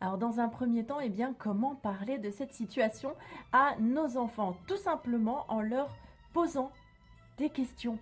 Alors dans un premier temps, eh bien, comment parler de cette situation à nos enfants? Tout simplement en leur posant des questions.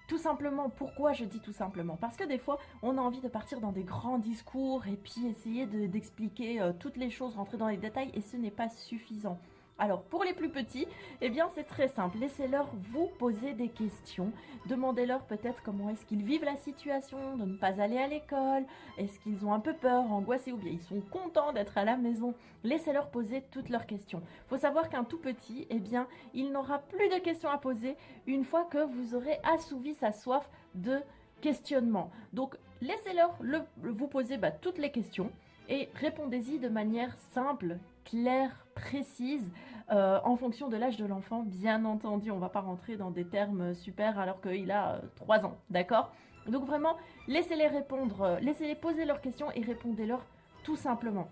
Tout simplement, pourquoi je dis tout simplement? Parce que des fois, on a envie de partir dans des grands discours et puis essayer d'expliquer toutes les choses, rentrer dans les détails et ce n'est pas suffisant. Alors pour les plus petits, eh bien c'est très simple, laissez-leur vous poser des questions, demandez-leur peut-être comment est-ce qu'ils vivent la situation de ne pas aller à l'école, est-ce qu'ils ont un peu peur, angoissés ou bien ils sont contents d'être à la maison, laissez-leur poser toutes leurs questions. Il faut savoir qu'un tout petit, eh bien il n'aura plus de questions à poser une fois que vous aurez assouvi sa soif de questionnement. Donc laissez-leur vous poser toutes les questions et répondez-y de manière simple, claire, précise, en fonction de l'âge de l'enfant, bien entendu. On ne va pas rentrer dans des termes super alors qu'il a 3 ans, d'accord? Donc vraiment, laissez-les répondre, laissez-les poser leurs questions et répondez-leur tout simplement.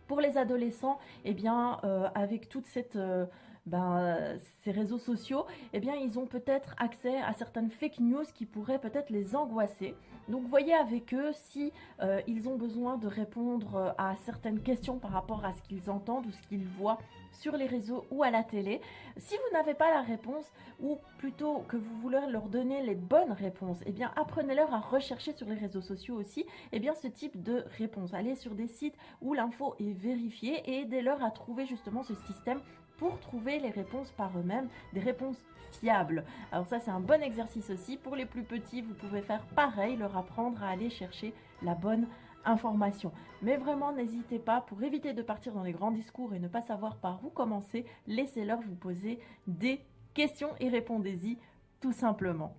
Pour les adolescents, eh bien, avec toute cette, ces réseaux sociaux, eh bien, ils ont peut-être accès à certaines fake news qui pourraient peut-être les angoisser. Donc, voyez avec eux si ils ont besoin de répondre à certaines questions par rapport à ce qu'ils entendent ou ce qu'ils voient sur les réseaux ou à la télé. Si vous n'avez pas la réponse, ou plutôt que vous voulez leur donner les bonnes réponses, eh bien, apprenez-leur à rechercher sur les réseaux sociaux aussi, eh bien, ce type de réponse. Allez sur des sites où l'info est vérifiée et aidez-leur à trouver justement ce système pour trouver les réponses par eux-mêmes, des réponses fiables. Alors ça, c'est un bon exercice aussi. Pour les plus petits, vous pouvez faire pareil, leur apprendre à aller chercher la bonne information. Mais vraiment, n'hésitez pas, pour éviter de partir dans les grands discours et ne pas savoir par où commencer, laissez-leur vous poser des questions et répondez-y tout simplement.